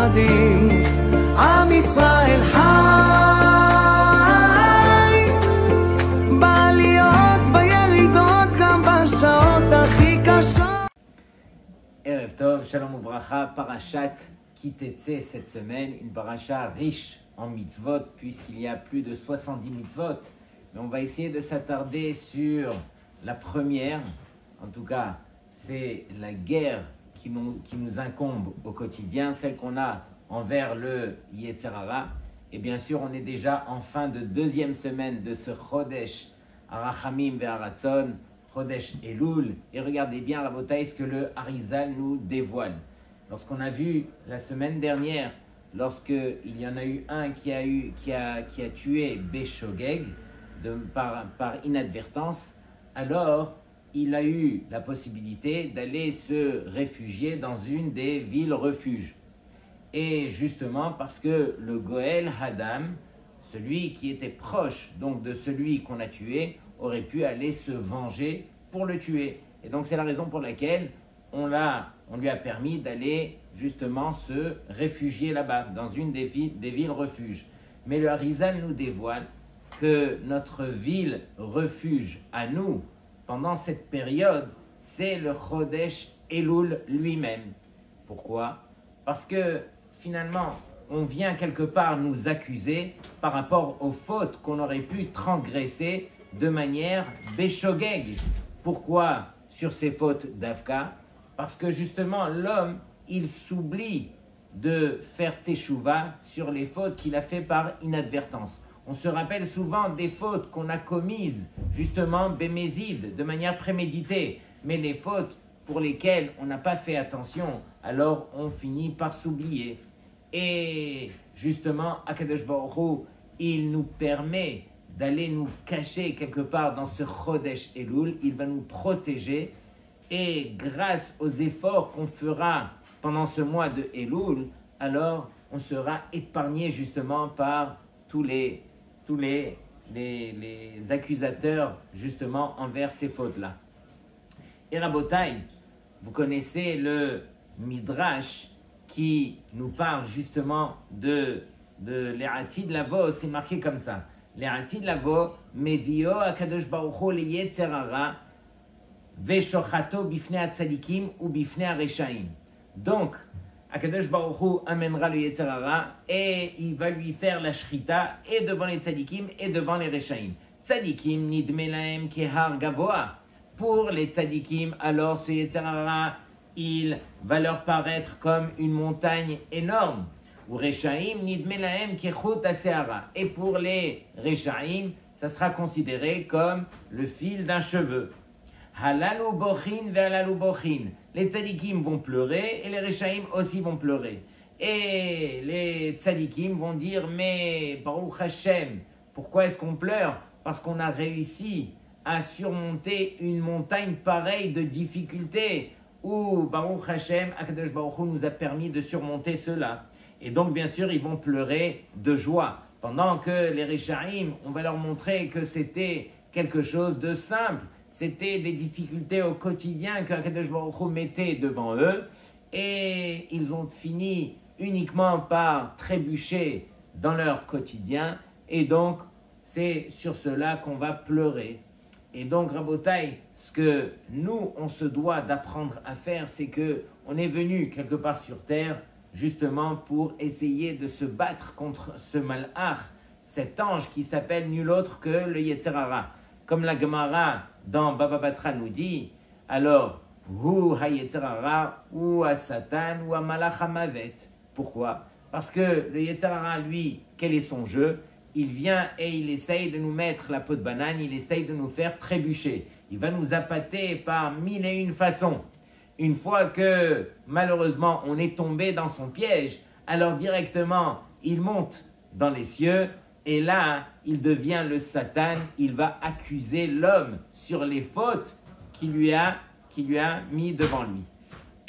מאוחדים, עם ישראל חי, בעליות בירידות גם בשעות הכי קשות. Erev Tov, Shalom Uvracha, Parashat Kitetse cette semaine, une paracha riche en mitzvot puisqu'il y a plus de 70 mitzvot. Mais on va essayer de s'attarder sur la première, en tout cas c'est la guerre qui nous incombe au quotidien, celle qu'on a envers le Yetzer Hara. Et bien sûr on est déjà en fin de deuxième semaine de ce Chodesh Arachamim ve'Aratzon, Chodesh Elul, et regardez bien, Rabotai, ce que le Harizal nous dévoile. Lorsqu'on a vu la semaine dernière, lorsqu'il y en a eu un qui a tué Béchogeg par inadvertance, alors il a eu la possibilité d'aller se réfugier dans une des villes refuges. Et justement parce que le Goël Hadam, celui qui était proche donc de celui qu'on a tué, aurait pu aller se venger pour le tuer. Et donc c'est la raison pour laquelle on lui a permis d'aller justement se réfugier là-bas, dans une des villes refuges. Mais le Harizal nous dévoile que notre ville refuge à nous, pendant cette période, c'est le Chodesh Elul lui-même. Pourquoi? Parce que finalement, on vient quelque part nous accuser par rapport aux fautes qu'on aurait pu transgresser de manière béchogeg. Pourquoi sur ces fautes d'Avka? Parce que justement l'homme, il s'oublie de faire teshuva sur les fautes qu'il a fait par inadvertance. On se rappelle souvent des fautes qu'on a commises justement bémézide, de manière préméditée, mais les fautes pour lesquelles on n'a pas fait attention, alors on finit par s'oublier. Et justement, Akadosh Baruch Hu, il nous permet d'aller nous cacher quelque part dans ce Chodesh Elul, il va nous protéger, et grâce aux efforts qu'on fera pendant ce mois de Elul, alors on sera épargné justement par tous les accusateurs justement envers ces fautes-là. Et Rabotai, vous connaissez le Midrash qui nous parle justement de l'E'atid Lavo, c'est marqué comme ça. L'E'atid Lavo, Mevio Akadosh Baruch Hu leYetzer Hara, Veshochato bifnei hatzadikim ou bifnei hareshaim. Donc, Akadosh Baruch Hu amènera le Yetzer Hara et il va lui faire la shrita et devant les tzadikim et devant les reshaim. Tzadikim nidme lahem kehar gavoa. Pour les tzadikim, alors ce Yetzer Hara, il va leur paraître comme une montagne énorme. Ou reshaim nidme lahem kechut haseara. Et pour les reshaim, ça sera considéré comme le fil d'un cheveu. Halalu bochin ve'halalu bochin. Les tzadikim vont pleurer et les reshaim aussi vont pleurer. Et les tzadikim vont dire, mais Baruch Hashem, pourquoi est-ce qu'on pleure? Parce qu'on a réussi à surmonter une montagne pareille de difficultés. Ou Baruch Hashem, Akadosh Baruch Hu nous a permis de surmonter cela. Et donc bien sûr ils vont pleurer de joie. Pendant que les reshaim, on va leur montrer que c'était quelque chose de simple. C'était des difficultés au quotidien que Akadosh Baruch Hu mettait devant eux et ils ont fini uniquement par trébucher dans leur quotidien et donc c'est sur cela qu'on va pleurer. Et donc Rabotai, ce que nous on se doit d'apprendre à faire, c'est que on est venu quelque part sur terre justement pour essayer de se battre contre ce malach, cet ange qui s'appelle nul autre que le Yetzer Hara. Comme la Gemara dans Baba Batra nous dit, alors, Hu ha-Yetzer Hara, ou ha-Satan, ou ha-Malach ha-Mavet. Pourquoi? Parce que le Yetzer Hara, lui, quel est son jeu? Il vient et il essaye de nous mettre la peau de banane, il essaye de nous faire trébucher. Il va nous appâter par mille et une façons. Une fois que, malheureusement, on est tombé dans son piège, alors directement, il monte dans les cieux, et là, il devient le Satan, il va accuser l'homme sur les fautes qu'il lui a mis devant lui.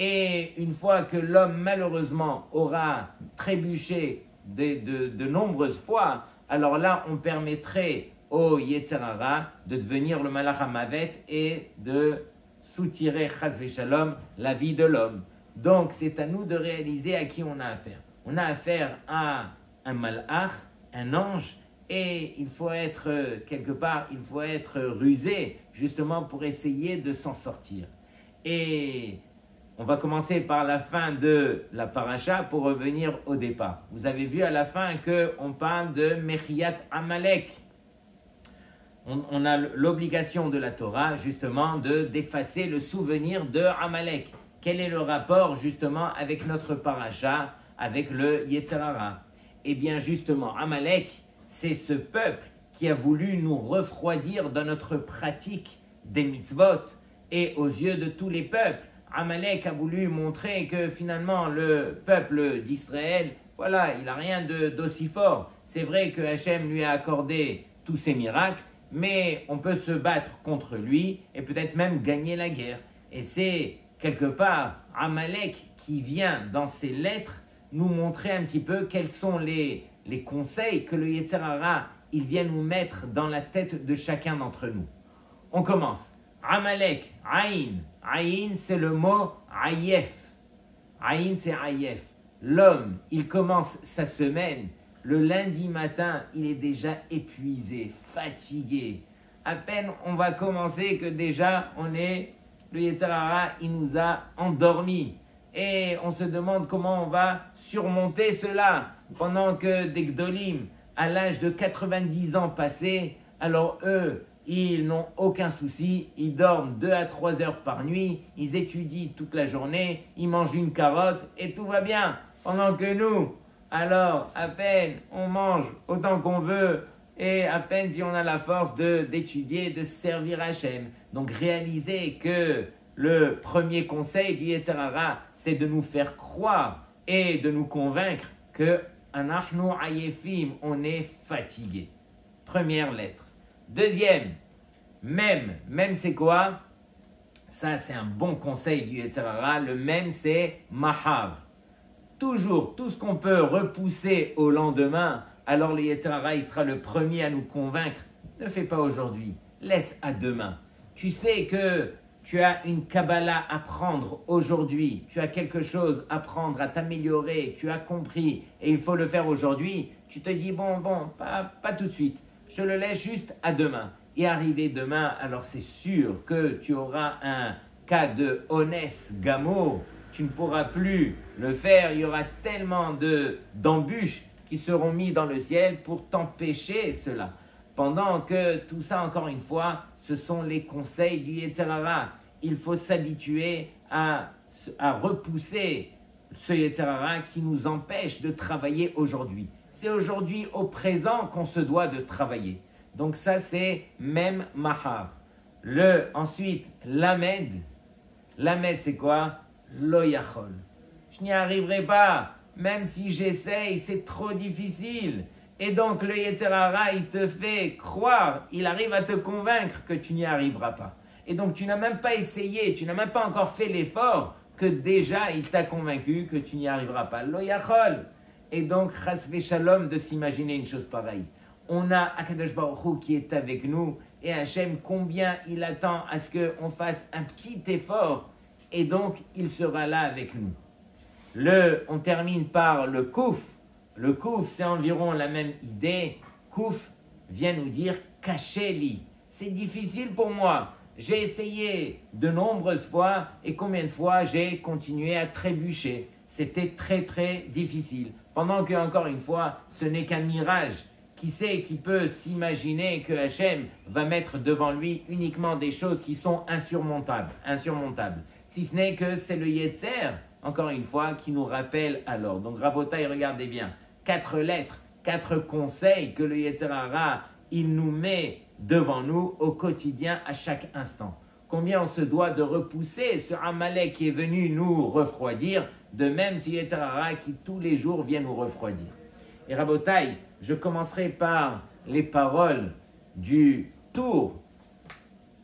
Et une fois que l'homme, malheureusement, aura trébuché de nombreuses fois, alors là, on permettrait au Yetzer Hara de devenir le Malach HaMavet et de soutirer, Chas v'Shalom, la vie de l'homme. Donc, c'est à nous de réaliser à qui on a affaire. on a affaire à un malach, un ange, et il faut être quelque part, il faut être rusé justement pour essayer de s'en sortir. Et on va commencer par la fin de la paracha pour revenir au départ. Vous avez vu à la fin qu'on parle de Mechiat Amalek. On a l'obligation de la Torah justement d'effacer le souvenir de Amalek. Quel est le rapport justement avec notre paracha, avec le Yetzer Hara? Eh bien justement, Amalek, c'est ce peuple qui a voulu nous refroidir dans notre pratique des mitzvot et aux yeux de tous les peuples. Amalek a voulu montrer que finalement le peuple d'Israël, voilà, il n'a rien d'aussi fort. C'est vrai que Hachem lui a accordé tous ses miracles, mais on peut se battre contre lui et peut-être même gagner la guerre. Et c'est quelque part Amalek qui vient dans ses lettres nous montrer un petit peu quels sont les conseils que le Yetzer Hara il vient nous mettre dans la tête de chacun d'entre nous. On commence. Amalek, Aïn. Aïn, c'est le mot Ayef. Aïn, c'est Ayef. L'homme, il commence sa semaine. Le lundi matin, il est déjà épuisé, fatigué. À peine on va commencer que déjà le Yetzer Hara, il nous a endormis. Et on se demande comment on va surmonter cela pendant que des Gdolim, à l'âge de 90 ans passés, alors eux, ils n'ont aucun souci, ils dorment 2 à 3 heures par nuit, ils étudient toute la journée, ils mangent une carotte et tout va bien. Pendant que nous, alors à peine on mange autant qu'on veut et à peine si on a la force d'étudier, de servir Hachem. Donc réalisez que le premier conseil du Yetzer Hara, c'est de nous faire croire et de nous convaincre que Anachnu Ayefim, on est fatigué. Première lettre. Deuxième, même c'est quoi? Ça c'est un bon conseil du Yetzer Hara. Le même c'est Mahar. Toujours, tout ce qu'on peut repousser au lendemain, alors le Yetzer Hara, il sera le premier à nous convaincre. Ne fais pas aujourd'hui, laisse à demain. Tu sais que tu as une Kabbalah à prendre aujourd'hui, tu as quelque chose à prendre, à t'améliorer, tu as compris et il faut le faire aujourd'hui. Tu te dis bon, pas tout de suite, je le laisse juste à demain. Et arrivé demain, alors c'est sûr que tu auras un cas de Ones Gamour, tu ne pourras plus le faire, il y aura tellement d'embûches qui seront mis dans le ciel pour t'empêcher cela. Pendant que tout ça, encore une fois, ce sont les conseils du Yetzer Hara. Il faut s'habituer à repousser ce Yetzer Hara qui nous empêche de travailler aujourd'hui. C'est aujourd'hui, au présent, qu'on se doit de travailler. Donc ça, c'est même Mahar. Ensuite, Lamed. Lamed, c'est quoi? Lo yachol. Je n'y arriverai pas. Même si j'essaye, c'est trop difficile. Et donc le Yetzer Hara, il te fait croire, il arrive à te convaincre que tu n'y arriveras pas. Et donc tu n'as même pas essayé, tu n'as même pas encore fait l'effort que déjà il t'a convaincu que tu n'y arriveras pas. Lo yachol. Et donc chas v'shalom de s'imaginer une chose pareille. On a Akadosh Baruch Hu qui est avec nous et Hachem combien il attend à ce qu'on fasse un petit effort et donc il sera là avec nous. On termine par le Kouf. Le Kouf, c'est environ la même idée. Kouf vient nous dire Kacheli. C'est difficile pour moi. J'ai essayé de nombreuses fois et combien de fois j'ai continué à trébucher. C'était très très difficile. Pendant que, encore une fois, ce n'est qu'un mirage. Qui sait qui peut s'imaginer que Hachem va mettre devant lui uniquement des choses qui sont insurmontables. Si ce n'est que c'est le Yetzer, encore une fois, qui nous rappelle alors. Donc Rabotai, regardez bien. 4 lettres, 4 conseils que le Yetzer Hara, il nous met devant nous au quotidien, à chaque instant. Combien on se doit de repousser ce Amalek qui est venu nous refroidir, de même ce Yetzer Hara qui tous les jours vient nous refroidir. Et Rabotai, je commencerai par les paroles du Tour.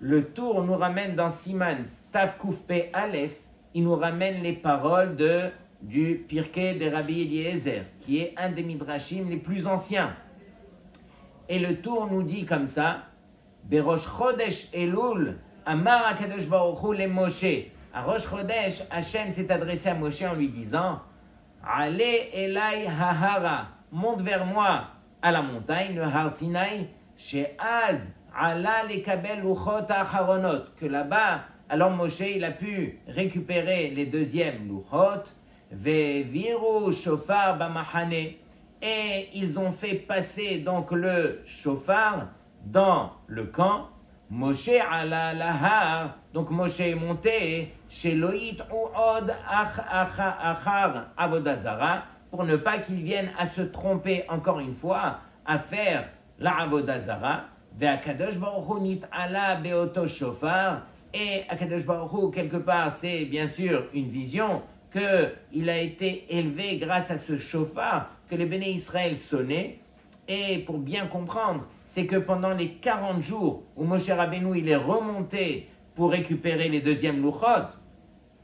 Le Tour nous ramène dans Siman Tav Kuf Pe Aleph, il nous ramène les paroles du Pirkei de Rabbi Eliezer, qui est un des Midrashim les plus anciens. Et le Tour nous dit comme ça, Berosh Chodesh Elul, Amar HaKadosh Baruch Hu le Moshe. À Rosh Chodesh, Hachem s'est adressé à Moshe en lui disant, Allez Elai Hahara, monte vers moi à la montagne, le Har Sinaï, chez Az, Allah les Kabel Luchot Acharonot, que là-bas, alors Moshe il a pu récupérer les deuxièmes Luchot, Veviru Shofar Bamahane, et ils ont fait passer donc le shofar dans le camp. Moshe ala lahar, donc Moshe est monté chez Loït ou Od Achar Avodazara, pour ne pas qu'ils viennent à se tromper encore une fois à faire la Avodazara. Ve'akadosh Baruch Hu nit ala beoto shofar, et Akadosh Baruch Hu quelque part c'est bien sûr une vision qu'il a été élevé grâce à ce shofar que les Béné Israël sonnaient. Et pour bien comprendre, c'est que pendant les 40 jours où Moshe Rabbeinu il est remonté pour récupérer les deuxièmes Luchot,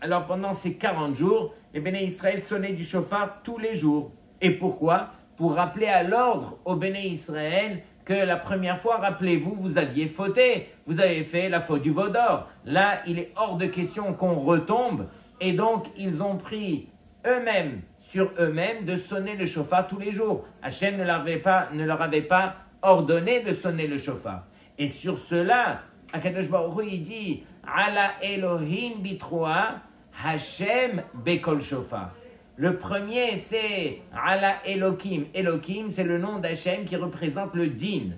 alors pendant ces 40 jours, les Béné Israël sonnaient du shofar tous les jours. Et pourquoi? Pour rappeler à l'ordre aux Béné Israël que la première fois, rappelez-vous, vous aviez fauté, vous avez fait la faute du veau d'or. Là, il est hors de question qu'on retombe. Et donc, ils ont pris eux-mêmes, sur eux-mêmes, de sonner le shofar tous les jours. Hachem ne leur avait pas ordonné de sonner le shofar. Et sur cela, Akadosh Baruch Hu, il dit « Ala Elohim bitroa, Hachem bekol shofar ». Le premier, c'est Ala Elohim. Elohim, c'est le nom d'Hachem qui représente le din.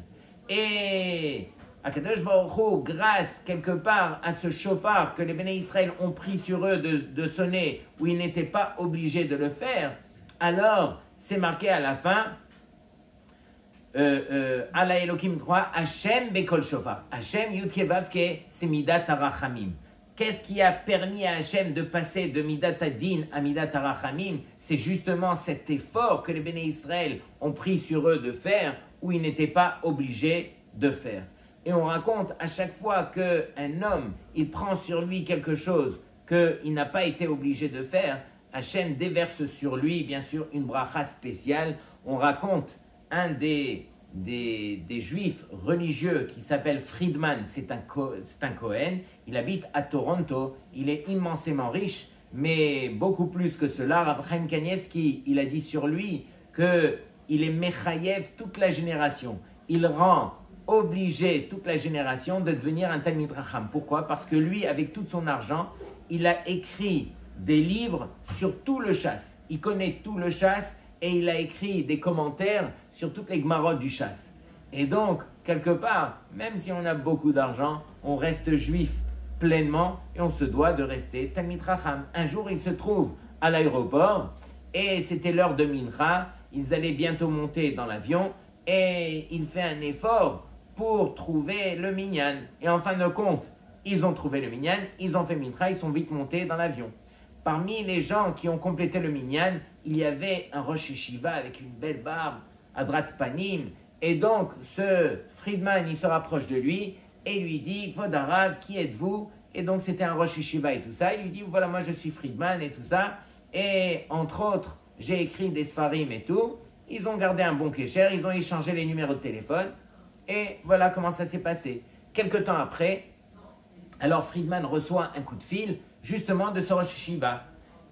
Et Akadosh Baruch Hu, grâce quelque part à ce shofar que les Béné Israël ont pris sur eux de sonner, où ils n'étaient pas obligés de le faire, alors c'est marqué à la fin Ala Elohim 3, Hachem bekol shofar. Hachem Yud-Ke Vav-Ke, c'est Midat Arachamim. Qu'est-ce qui a permis à Hachem de passer de Midat Adin à Midat Arachamim? C'est justement cet effort que les Béné Israël ont pris sur eux de faire, où ils n'étaient pas obligés de faire. Et on raconte à chaque fois qu'un homme, il prend sur lui quelque chose qu'il n'a pas été obligé de faire, Hachem déverse sur lui, bien sûr, une bracha spéciale. On raconte un des juifs religieux qui s'appelle Friedman, c'est un Cohen, il habite à Toronto, il est immensément riche, mais beaucoup plus que cela, Rav Chaim Kanievski, il a dit sur lui qu'il est Mechayev toute la génération, il rend obligé toute la génération de devenir un Talmid Racham. Pourquoi? Parce que lui, avec tout son argent, il a écrit des livres sur tout le chasse, il connaît tout le chasse, et il a écrit des commentaires sur toutes les Gmarot du chasse. Et donc, quelque part, même si on a beaucoup d'argent, on reste juif pleinement et on se doit de rester Talmid Racham. Un jour, il se trouve à l'aéroport et c'était l'heure de Mincha. Ils allaient bientôt monter dans l'avion et il fait un effort pour trouver le minyan. Et en fin de compte, ils ont trouvé le minyan, ils ont fait Mincha, ils sont vite montés dans l'avion. Parmi les gens qui ont complété le minyan, il y avait un Rosh Yeshiva avec une belle barbe, Adrat Panim. Et donc, ce Friedman, il se rapproche de lui et lui dit « Kvod Harav, qui êtes-vous » Et donc, c'était un Rosh Yeshiva et tout ça. Il lui dit « Voilà, moi, je suis Friedman et tout ça. Et entre autres, j'ai écrit des Sfarim et tout. » Ils ont gardé un bon kécher, ils ont échangé les numéros de téléphone. Et voilà comment ça s'est passé. Quelque temps après, alors Friedman reçoit un coup de fil justement de ce Rosh Yeshiva.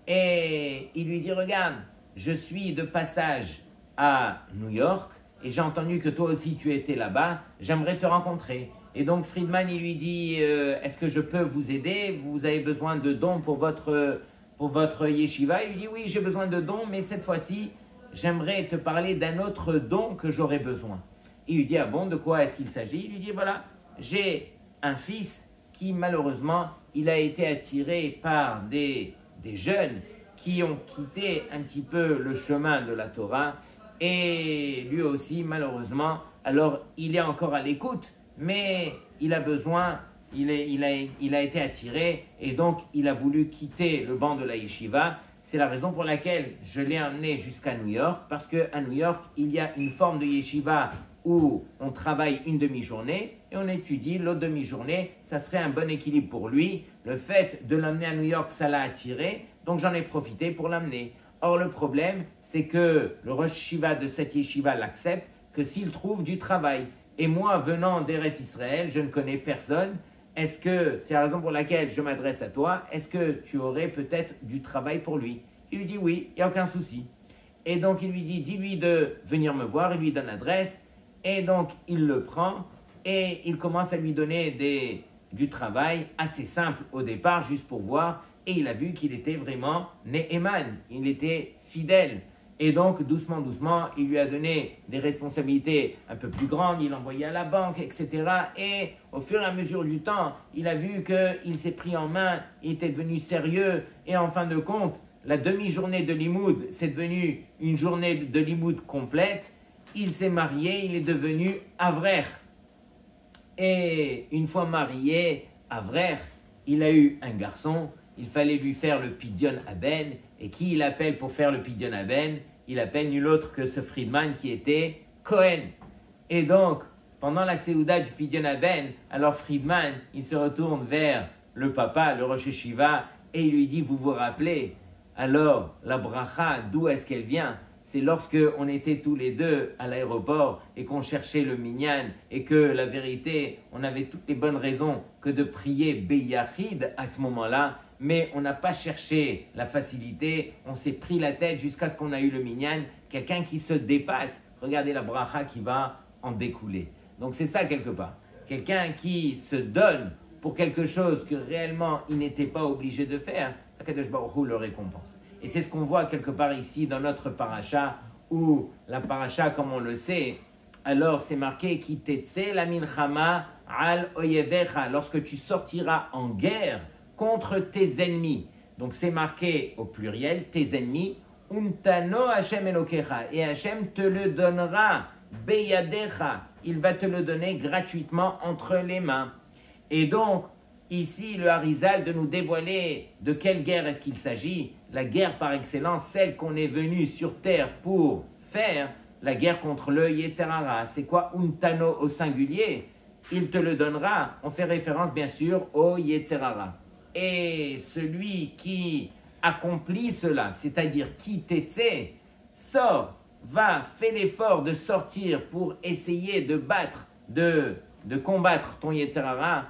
Et il lui dit, regarde, je suis de passage à New York et j'ai entendu que toi aussi tu étais là-bas, j'aimerais te rencontrer. Et donc Friedman, il lui dit, est-ce que je peux vous aider? Vous avez besoin de dons pour votre yeshiva? Il lui dit, oui, j'ai besoin de dons, mais cette fois-ci, j'aimerais te parler d'un autre don que j'aurais besoin. Il lui dit, ah bon, de quoi est-ce qu'il s'agit? Il lui dit, voilà, j'ai un fils qui malheureusement, il a été attiré par des jeunes qui ont quitté un petit peu le chemin de la Torah et lui aussi malheureusement, alors il est encore à l'écoute, mais il a besoin, il a été attiré et donc il a voulu quitter le banc de la yeshiva. C'est la raison pour laquelle je l'ai amené jusqu'à New York, parce qu'à New York, il y a une forme de yeshiva où on travaille une demi-journée et on étudie l'autre demi-journée. Ça serait un bon équilibre pour lui. Le fait de l'amener à New York, ça l'a attiré, donc j'en ai profité pour l'amener. Or, le problème, c'est que le Rosh Yeshiva de cette yeshiva l'accepte que s'il trouve du travail. Et moi, venant d'Eretz Israël, je ne connais personne. Est-ce que, c'est la raison pour laquelle je m'adresse à toi, est-ce que tu aurais peut-être du travail pour lui? Il lui dit oui, il n'y a aucun souci. Et donc il lui dit, dis-lui de venir me voir, il lui donne l'adresse, et donc il le prend, et il commence à lui donner du travail assez simple au départ, juste pour voir, et il a vu qu'il était vraiment Ne'eman, il était fidèle. Et donc, doucement, il lui a donné des responsabilités un peu plus grandes, il l'a envoyé à la banque, etc. Et au fur et à mesure du temps, il a vu qu'il s'est pris en main, il était devenu sérieux, et en fin de compte, la demi-journée de limoud, c'est devenu une journée de limoud complète. Il s'est marié, il est devenu avrer. Et une fois marié, avrer, il a eu un garçon. Il fallait lui faire le pidyon haben. Et qui il appelle pour faire le pidyon haben? Il appelle nul autre que ce Friedman qui était Cohen. Et donc, pendant la séouda du pidyon haben, alors Friedman, il se retourne vers le papa, le Rosh Yeshiva, et il lui dit, vous vous rappelez? Alors, la bracha, d'où est-ce qu'elle vient? C'est lorsque on était tous les deux à l'aéroport et qu'on cherchait le minyan et que la vérité, on avait toutes les bonnes raisons que de prier Beyachid à ce moment-là, mais on n'a pas cherché la facilité, on s'est pris la tête jusqu'à ce qu'on a eu le minyan, quelqu'un qui se dépasse. Regardez la bracha qui va en découler. Donc c'est ça quelque part. Quelqu'un qui se donne pour quelque chose que réellement il n'était pas obligé de faire, Akadosh Baruch Hu le récompense. Et c'est ce qu'on voit quelque part ici dans notre paracha, où la paracha, comme on le sait, alors c'est marqué Ki tetse la milchama al oyevecha, lorsque tu sortiras en guerre contre tes ennemis. Donc c'est marqué au pluriel, tes ennemis, untano Hashem elokecha, et Hashem te le donnera, beyadecha, il va te le donner gratuitement entre les mains. Et donc, ici, le Harizal de nous dévoiler de quelle guerre est-ce qu'il s'agit. La guerre par excellence, celle qu'on est venu sur terre pour faire, la guerre contre le Yetzer Hara. C'est quoi Untano au singulier? Il te le donnera. On fait référence bien sûr au Yetzer Hara. Et celui qui accomplit cela, c'est-à-dire qui t'etse, sort, va, fait l'effort de sortir pour essayer de battre, de combattre ton Yetzer Hara.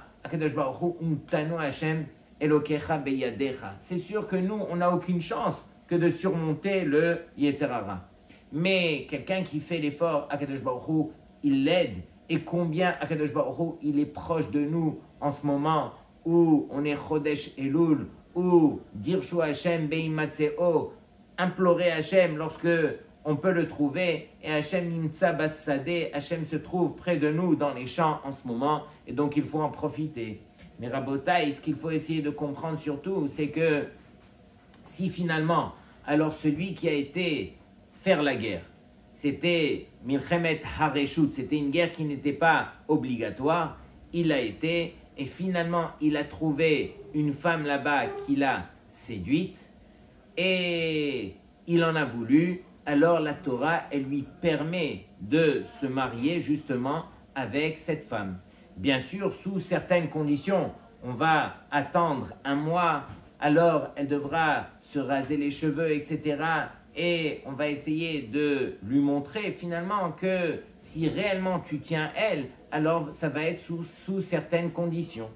C'est sûr que nous, on n'a aucune chance que de surmonter le Yetzer Hara. Mais quelqu'un qui fait l'effort, Akadosh Baruch Hu, il l'aide. Et combien Akadosh Baruch Hu, il est proche de nous en ce moment où on est Chodesh Elul, où Dirshu Hashem Beimatseo, implorer Hashem lorsque on peut le trouver, et Hashem Nimtsa Bassadeh, Hashem se trouve près de nous dans les champs en ce moment, et donc il faut en profiter. Mais Rabotai, ce qu'il faut essayer de comprendre surtout, c'est que si finalement, alors celui qui a été faire la guerre, c'était Milchemet Hareshut, c'était une guerre qui n'était pas obligatoire, il a été, et finalement il a trouvé une femme là-bas qui l'a séduite, et il en a voulu. Alors la Torah, elle lui permet de se marier justement avec cette femme. Bien sûr, sous certaines conditions, on va attendre un mois, alors elle devra se raser les cheveux, etc. Et on va essayer de lui montrer finalement que si réellement tu tiens elle, alors ça va être sous certaines conditions.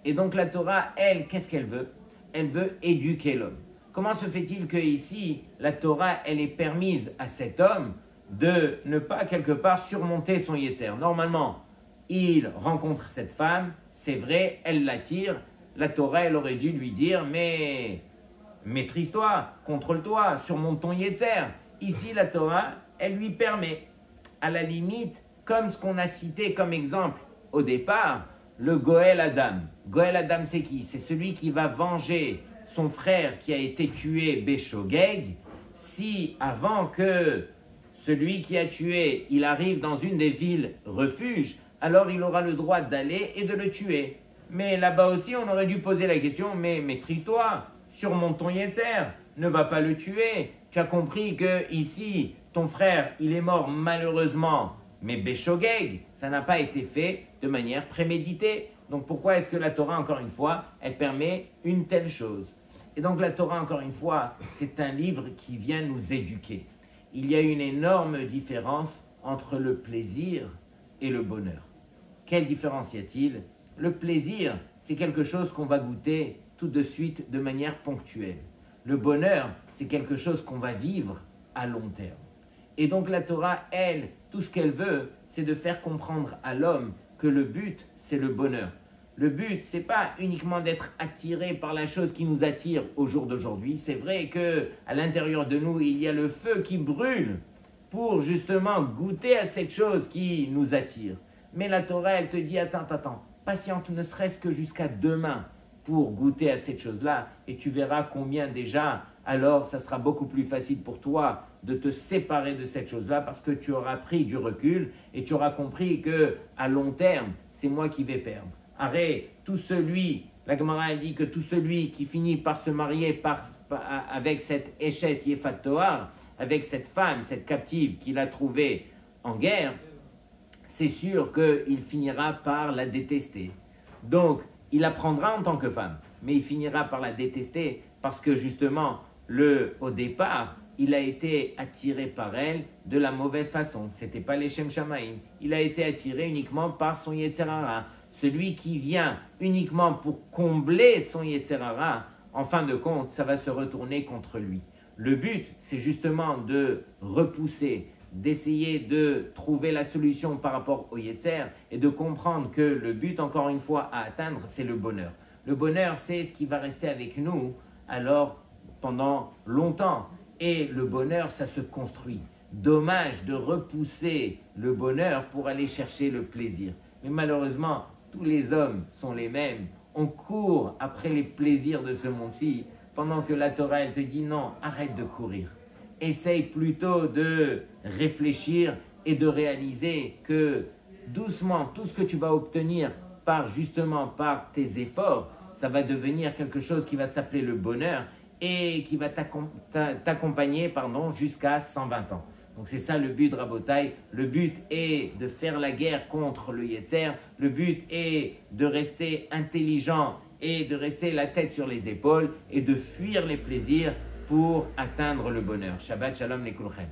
Et donc la Torah, elle, qu'est-ce qu'elle veut? Elle veut éduquer l'homme. Comment se fait-il que ici, la Torah, elle est permise à cet homme de ne pas quelque part surmonter son yetzer? Normalement, il rencontre cette femme, c'est vrai, elle l'attire. La Torah, elle aurait dû lui dire, mais maîtrise-toi, contrôle-toi, surmonte ton yetzer. Ici, la Torah, elle lui permet, à la limite, comme ce qu'on a cité comme exemple au départ, le Goël Adam. Goël Adam, c'est qui? C'est celui qui va venger son frère qui a été tué Béchogeg, si avant que celui qui a tué, il arrive dans une des villes refuges, alors il aura le droit d'aller et de le tuer. Mais là-bas aussi, on aurait dû poser la question, mais maîtrise-toi, surmonte ton yetzer, ne va pas le tuer. Tu as compris que ici, ton frère, il est mort malheureusement, mais Béchogeg, ça n'a pas été fait de manière préméditée. Donc pourquoi est-ce que la Torah, encore une fois, elle permet une telle chose? Et donc la Torah, encore une fois, c'est un livre qui vient nous éduquer. Il y a une énorme différence entre le plaisir et le bonheur. Quelle différence y a-t-il? Le plaisir, c'est quelque chose qu'on va goûter tout de suite de manière ponctuelle. Le bonheur, c'est quelque chose qu'on va vivre à long terme. Et donc la Torah, elle, tout ce qu'elle veut, c'est de faire comprendre à l'homme que le but, c'est le bonheur. Le but, c'est pas uniquement d'être attiré par la chose qui nous attire au jour d'aujourd'hui. C'est vrai que à l'intérieur de nous, il y a le feu qui brûle pour justement goûter à cette chose qui nous attire. Mais la Torah, elle te dit, attends, patiente ne serait-ce que jusqu'à demain pour goûter à cette chose-là, et tu verras combien déjà, alors ça sera beaucoup plus facile pour toi de te séparer de cette chose-là parce que tu auras pris du recul et tu auras compris que à long terme, c'est moi qui vais perdre. Arrête, la Gemara dit que tout celui qui finit par se marier avec cette Eshet Yefat Toar, avec cette femme, cette captive qu'il a trouvée en guerre, c'est sûr qu'il finira par la détester. Donc, il la prendra en tant que femme, mais il finira par la détester parce que justement, au départ, il a été attiré par elle de la mauvaise façon. Ce n'était pas les Shem Shamaim. Il a été attiré uniquement par son Yetzer Hara. Celui qui vient uniquement pour combler son Yetzer Hara, en fin de compte, ça va se retourner contre lui. Le but, c'est justement de repousser, d'essayer de trouver la solution par rapport au Yetzer et de comprendre que le but, encore une fois, à atteindre, c'est le bonheur. Le bonheur, c'est ce qui va rester avec nous alors pendant longtemps. Et le bonheur, ça se construit. Dommage de repousser le bonheur pour aller chercher le plaisir. Mais malheureusement, tous les hommes sont les mêmes. On court après les plaisirs de ce monde-ci, pendant que la Torah, elle te dit non, arrête de courir. Essaye plutôt de réfléchir et de réaliser que doucement, tout ce que tu vas obtenir par tes efforts, ça va devenir quelque chose qui va s'appeler le bonheur et qui va t'accompagner jusqu'à 120 ans. Donc c'est ça le but de Rabotai. Le but est de faire la guerre contre le Yetzer. Le but est de rester intelligent et de rester la tête sur les épaules et de fuir les plaisirs pour atteindre le bonheur. Shabbat Shalom Lekulchem.